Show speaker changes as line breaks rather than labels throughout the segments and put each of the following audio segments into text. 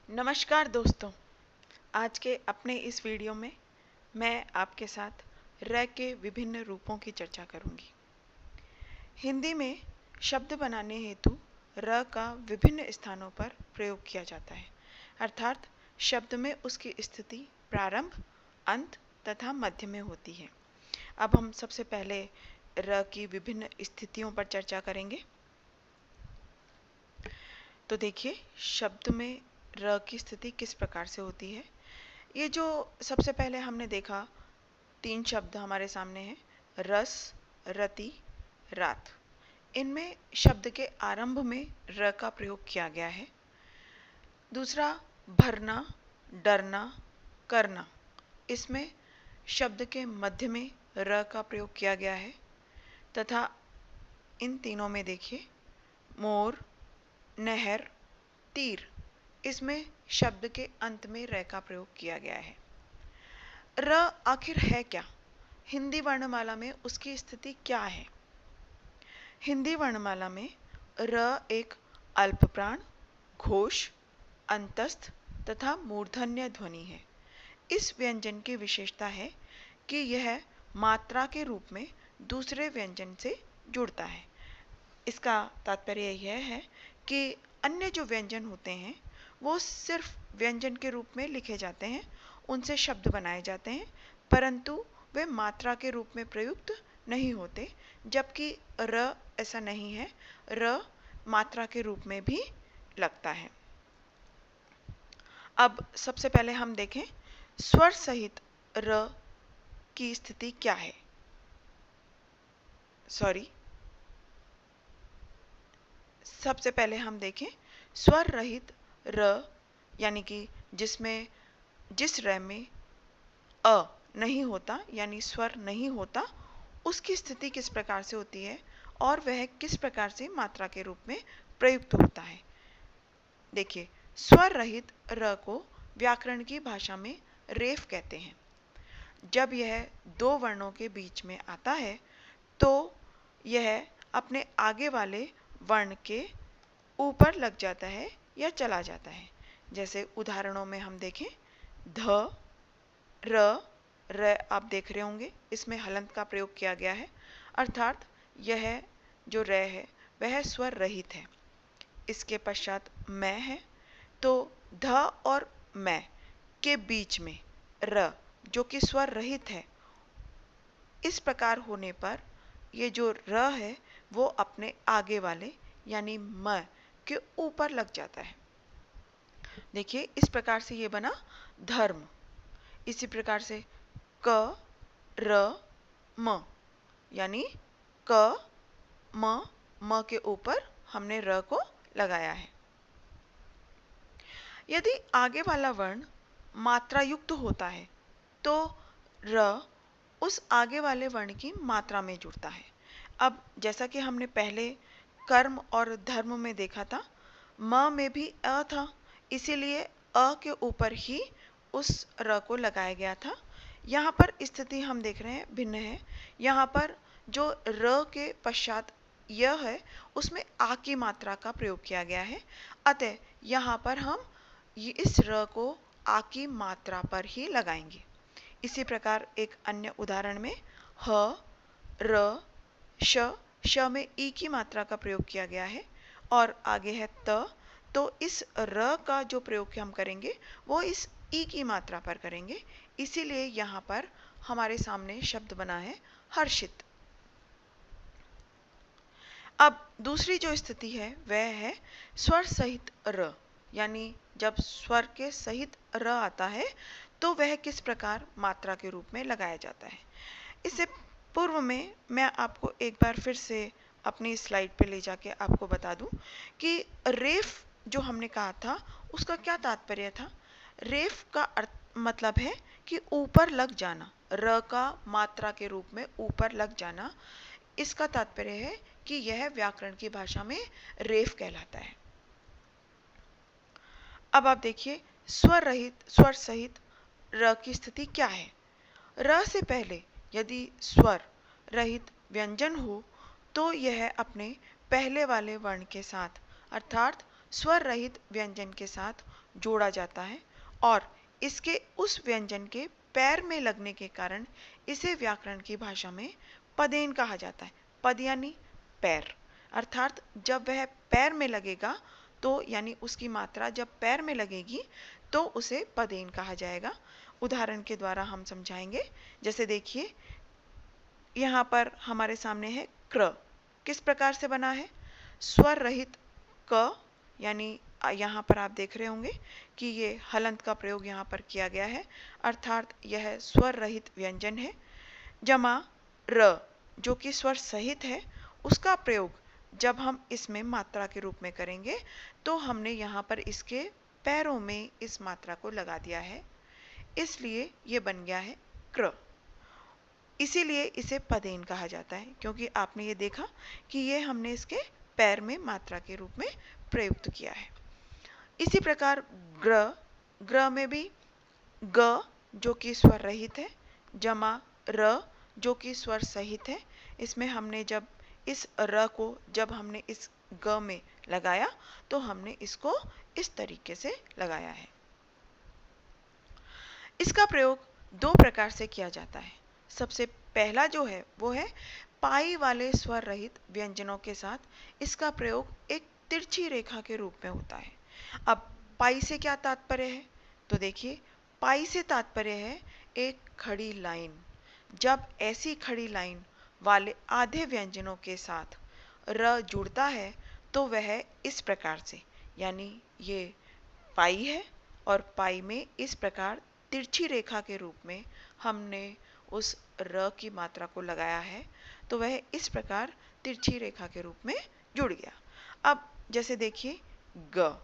नमस्कार दोस्तों। आज के अपने इस वीडियो में मैं आपके साथ र के विभिन्न रूपों की चर्चा करूंगी। हिंदी में शब्द बनाने हेतु र का विभिन्न स्थानों पर प्रयोग किया जाता है, अर्थात शब्द में उसकी स्थिति प्रारंभ, अंत तथा मध्य में होती है। अब हम सबसे पहले र की विभिन्न स्थितियों पर चर्चा करेंगे। तो देखिए, शब्द में र की स्थिति किस प्रकार से होती है। ये जो सबसे पहले हमने देखा, 3 शब्द हमारे सामने हैं, रस, रति, रात। इनमें शब्द के आरंभ में र का प्रयोग किया गया है। दूसरा, भरना, डरना, करना। इसमें शब्द के मध्य में र का प्रयोग किया गया है। तथा इन तीनों में देखिए, मोर, नहर, तीर, इसमें शब्द के अंत में र का प्रयोग किया गया है। र आखिर है क्या? हिंदी वर्णमाला में उसकी स्थिति क्या है? हिंदी वर्णमाला में र एक अल्पप्राण, घोष, अंतस्थ तथा मूर्धन्य ध्वनि है। इस व्यंजन की विशेषता है कि यह मात्रा के रूप में दूसरे व्यंजन से जुड़ता है। इसका तात्पर्य यह है कि अन्य जो व्यंजन होते हैं वो सिर्फ व्यंजन के रूप में लिखे जाते हैं, उनसे शब्द बनाए जाते हैं, परंतु वे मात्रा के रूप में प्रयुक्त नहीं होते, जबकि र ऐसा नहीं है। र मात्रा के रूप में भी लगता है। अब सबसे पहले हम देखें स्वर सहित र की स्थिति क्या है। सबसे पहले हम देखें स्वर रहित र, यानी कि जिसमें जिस र में अ नहीं होता, यानी स्वर नहीं होता, उसकी स्थिति किस प्रकार से होती है और वह किस प्रकार से मात्रा के रूप में प्रयुक्त होता है। देखिए, स्वर रहित र को व्याकरण की भाषा में रेफ कहते हैं। जब यह दो वर्णों के बीच में आता है तो यह अपने आगे वाले वर्ण के ऊपर लग जाता है या चला जाता है। जैसे उदाहरणों में हम देखें, ध, र आप देख रहे होंगे, इसमें हलंत का प्रयोग किया गया है, अर्थात यह जो र है वह स्वर रहित है। इसके पश्चात मैं है, तो ध और मैं के बीच में र जो कि स्वर रहित है, इस प्रकार होने पर ये जो र है वो अपने आगे वाले यानी म के ऊपर लग जाता है। देखिए, इस प्रकार से ये बना धर्म। इसी प्रकार से क, र, म, यानी क, म के ऊपर हमने र को लगाया है। यदि आगे वाला वर्ण मात्रा युक्त होता है तो र उस आगे वाले वर्ण की मात्रा में जुड़ता है। अब जैसा कि हमने पहले कर्म और धर्म में देखा था, म में भी अ था, इसीलिए अ के ऊपर ही उस र को लगाया गया था। यहाँ पर स्थिति हम देख रहे हैं भिन्न है। यहाँ पर जो र के पश्चात यह है, उसमें आ की मात्रा का प्रयोग किया गया है, अतः यहाँ पर हम इस र को आ की मात्रा पर ही लगाएंगे। इसी प्रकार एक अन्य उदाहरण में ह, र, श में ई की मात्रा का प्रयोग किया गया है और आगे है त, तो इस र का जो प्रयोग हम करेंगे वो इस ई की मात्रा पर करेंगे। इसीलिए यहाँ पर हमारे सामने शब्द बना है हर्षित। अब दूसरी जो स्थिति है वह है स्वर सहित र, यानी जब स्वर के सहित र आता है तो वह किस प्रकार मात्रा के रूप में लगाया जाता है। इससे पूर्व में मैं आपको एक बार फिर से अपनी स्लाइड पे ले जाके आपको बता दूं कि रेफ जो हमने कहा था उसका क्या तात्पर्य था। रेफ का अर्थ मतलब है कि ऊपर लग जाना, र का मात्रा के रूप में ऊपर लग जाना। इसका तात्पर्य है कि यह व्याकरण की भाषा में रेफ कहलाता है। अब आप देखिए स्वर सहित र की स्थिति क्या है। र से पहले यदि स्वर रहित व्यंजन हो तो यह अपने पहले वाले वर्ण के साथ, अर्थात स्वर रहित व्यंजन के साथ जोड़ा जाता है और इसके उस व्यंजन के पैर में लगने के कारण इसे व्याकरण की भाषा में पदेन कहा जाता है। पद यानी पैर, अर्थात जब वह पैर में लगेगा तो यानी उसकी मात्रा जब पैर में लगेगी तो उसे पदेन कहा जाएगा। उदाहरण के द्वारा हम समझाएंगे। जैसे देखिए, यहाँ पर हमारे सामने है क्र। किस प्रकार से बना है? स्वर रहित क, यानी यहाँ पर आप देख रहे होंगे कि ये हलंत का प्रयोग यहाँ पर किया गया है, अर्थात यह स्वर रहित व्यंजन है। जमा र, जो कि स्वर सहित है, उसका प्रयोग जब हम इसमें मात्रा के रूप में करेंगे तो हमने यहाँ पर इसके पैरों में इस मात्रा को लगा दिया है, इसलिए ये बन गया है क्र। इसीलिए इसे पदेन कहा जाता है, क्योंकि आपने ये देखा कि ये हमने इसके पैर में मात्रा के रूप में प्रयुक्त किया है। इसी प्रकार ग्र, ग्र में भी ग जो कि स्वर रहित है, जमा र जो कि स्वर सहित है। इसमें हमने जब इस र को जब हमने इस ग में लगाया तो हमने इसको इस तरीके से लगाया है। इसका प्रयोग दो प्रकार से किया जाता है। सबसे पहला जो है वो है पाई वाले स्वर रहित व्यंजनों के साथ इसका प्रयोग एक तिरछी रेखा के रूप में होता है। अब पाई से क्या तात्पर्य है? तो देखिए, पाई से तात्पर्य है एक खड़ी लाइन। जब ऐसी खड़ी लाइन वाले आधे व्यंजनों के साथ र जुड़ता है तो वह इस प्रकार से, यानी ये पाई है और पाई में इस प्रकार तिरछी रेखा के रूप में हमने उस र की मात्रा को लगाया है, तो वह इस प्रकार तिरछी रेखा के रूप में जुड़ गया। अब जैसे देखिए, ग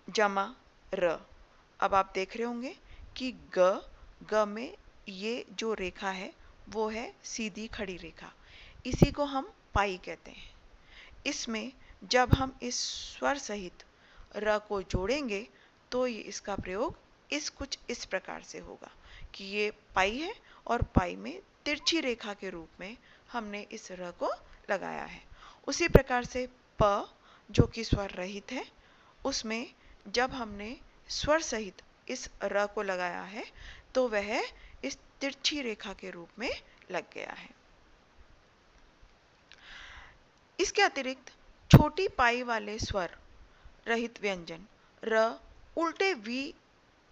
जमा र। अब आप देख रहे होंगे कि ग में ये जो रेखा है वो है सीधी खड़ी रेखा, इसी को हम पाई कहते हैं। इसमें जब हम इस स्वर सहित र को जोड़ेंगे तो ये इसका प्रयोग कुछ इस प्रकार से होगा कि ये पाई है और पाई में तिरछी रेखा के रूप में हमने इस र को लगाया है। उसी प्रकार से प जो कि स्वर रहित है, उसमें जब हमने स्वर सहित इस र को लगाया है तो वह इस तिरछी रेखा के रूप में लग गया है। इसके अतिरिक्त छोटी पाई वाले स्वर रहित व्यंजन र उल्टे वी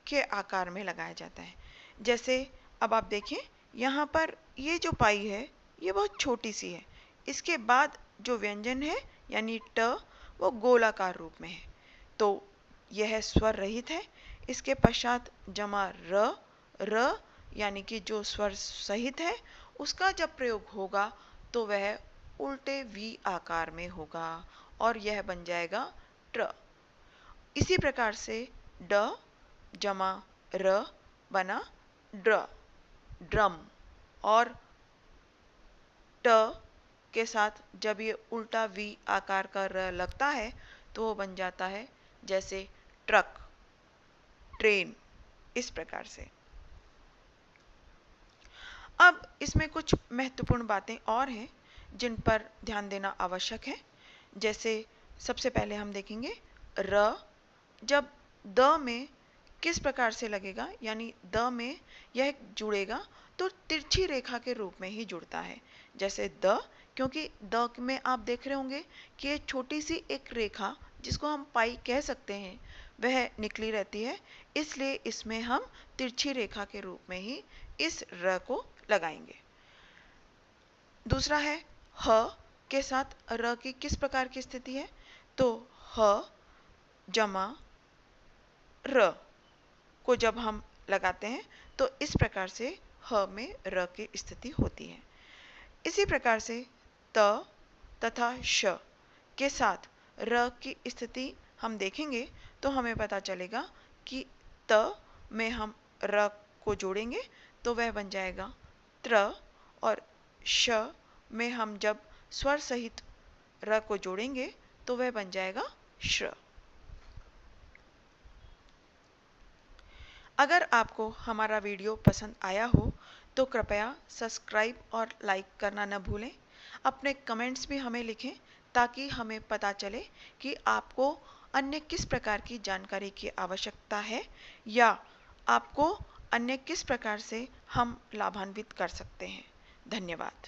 के आकार में लगाया जाता है। जैसे अब आप देखें, यहाँ पर ये जो पाई है ये बहुत छोटी सी है, इसके बाद जो व्यंजन है यानी ट वो गोलाकार रूप में है, तो यह स्वर रहित है। इसके पश्चात जमा र यानी कि जो स्वर सहित है उसका जब प्रयोग होगा तो वह उल्टे वी आकार में होगा और यह बन जाएगा ट्र। इसी प्रकार से ड जमा र बना ड्र, ड्रम, और ट के साथ जब ये उल्टा वी आकार का र लगता है तो वो बन जाता है जैसे ट्रक, ट्रेन, इस प्रकार से। अब इसमें कुछ महत्वपूर्ण बातें और हैं जिन पर ध्यान देना आवश्यक है। जैसे सबसे पहले हम देखेंगे र जब द में किस प्रकार से लगेगा, यानी द में यह जुड़ेगा तो तिरछी रेखा के रूप में ही जुड़ता है। जैसे द, क्योंकि द में आप देख रहे होंगे कि ये छोटी सी एक रेखा जिसको हम पाई कह सकते हैं वह निकली रहती है, इसलिए इसमें हम तिरछी रेखा के रूप में ही इस र को लगाएंगे। दूसरा है ह के साथ र की किस प्रकार की स्थिति है, तो ह जमा र को जब हम लगाते हैं तो इस प्रकार से ह में र की स्थिति होती है। इसी प्रकार से त तथा श के साथ र की स्थिति हम देखेंगे तो हमें पता चलेगा कि त में हम र को जोड़ेंगे तो वह बन जाएगा त्र, और श में हम जब स्वर सहित र को जोड़ेंगे तो वह बन जाएगा श्र। अगर आपको हमारा वीडियो पसंद आया हो तो कृपया सब्सक्राइब और लाइक करना न भूलें। अपने कमेंट्स भी हमें लिखें ताकि हमें पता चले कि आपको अन्य किस प्रकार की जानकारी की आवश्यकता है या आपको अन्य किस प्रकार से हम लाभान्वित कर सकते हैं। धन्यवाद।